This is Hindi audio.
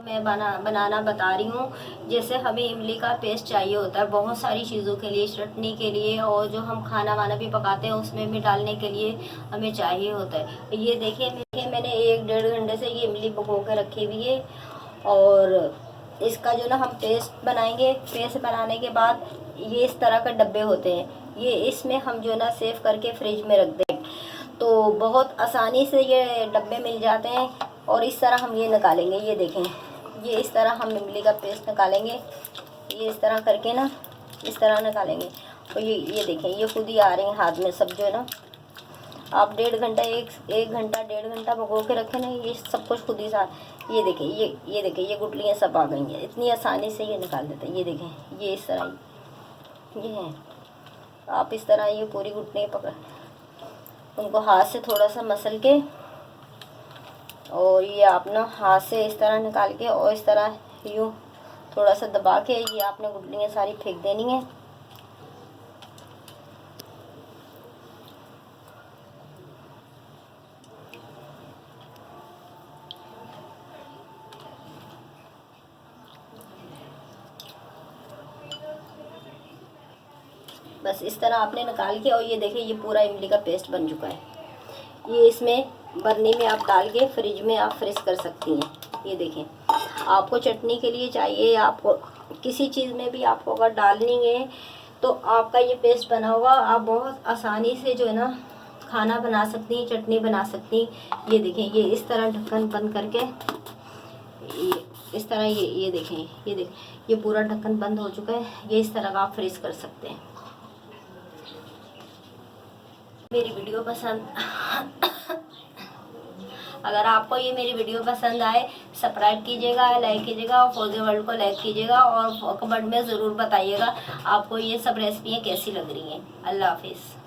मैं बनाना बता रही हूँ। जैसे हमें इमली का पेस्ट चाहिए होता है बहुत सारी चीज़ों के लिए, चटनी के लिए, और जो हम खाना वाना भी पकाते हैं उसमें भी डालने के लिए हमें चाहिए होता है। ये देखिए मैंने 1-1.5 घंटे से ये इमली भिगो के रखी हुई है। और इसका जो ना हम पेस्ट बनाएंगे। पेस्ट बनाने के बाद ये इस तरह के डब्बे होते हैं, ये इसमें हम जो ना सेव करके फ्रिज में रख दें तो बहुत आसानी से ये डब्बे मिल जाते हैं। और इस तरह हम ये निकालेंगे, ये देखें, ये इस तरह हम इमली का पेस्ट निकालेंगे। ये इस तरह करके ना इस तरह निकालेंगे। और ये देखें, ये खुद ही आ रहे हैं हाथ में सब जो है ना। आप 1.5 घंटा 1 घंटा 1.5 घंटा भिगो के रखें ना, ये सब कुछ खुद ही सा। ये देखें, ये देखें, ये गुठलियाँ सब आ गई हैं, इतनी आसानी से ये निकाल देते हैं। ये देखें, ये इस तरह ये हैं। आप इस तरह ये पूरी गुठलियाँ पकड़, उनको हाथ से थोड़ा सा मसल के, और ये आप ना हाथ से इस तरह निकाल के और इस तरह यूँ थोड़ा सा दबा के ये आपने गुठलियाँ सारी फेंक देनी है। बस इस तरह आपने निकाल के, और ये देखिए ये पूरा इमली का पेस्ट बन चुका है। ये इसमें बरनी में आप डाल के फ्रिज में आप फ्रीज कर सकती हैं। ये देखें, आपको चटनी के लिए चाहिए, आपको किसी चीज़ में भी आपको अगर डालनी है तो आपका ये पेस्ट बना हुआ आप बहुत आसानी से जो है ना खाना बना सकती हैं, चटनी बना सकती हैं। ये देखें, ये इस तरह ढक्कन बंद करके ये इस तरह ये देखें, ये पूरा ढक्कन बंद हो चुका है। ये इस तरह का आप फ्रीज कर सकते हैं। मेरी वीडियो पसंद अगर आपको ये मेरी वीडियो पसंद आए, सब्सक्राइब कीजिएगा, लाइक कीजिएगा, और फौजी वर्ल्ड को लाइक कीजिएगा, और कमेंट में ज़रूर बताइएगा आपको ये सब रेसिपियाँ कैसी लग रही हैं। अल्लाह हाफिज़।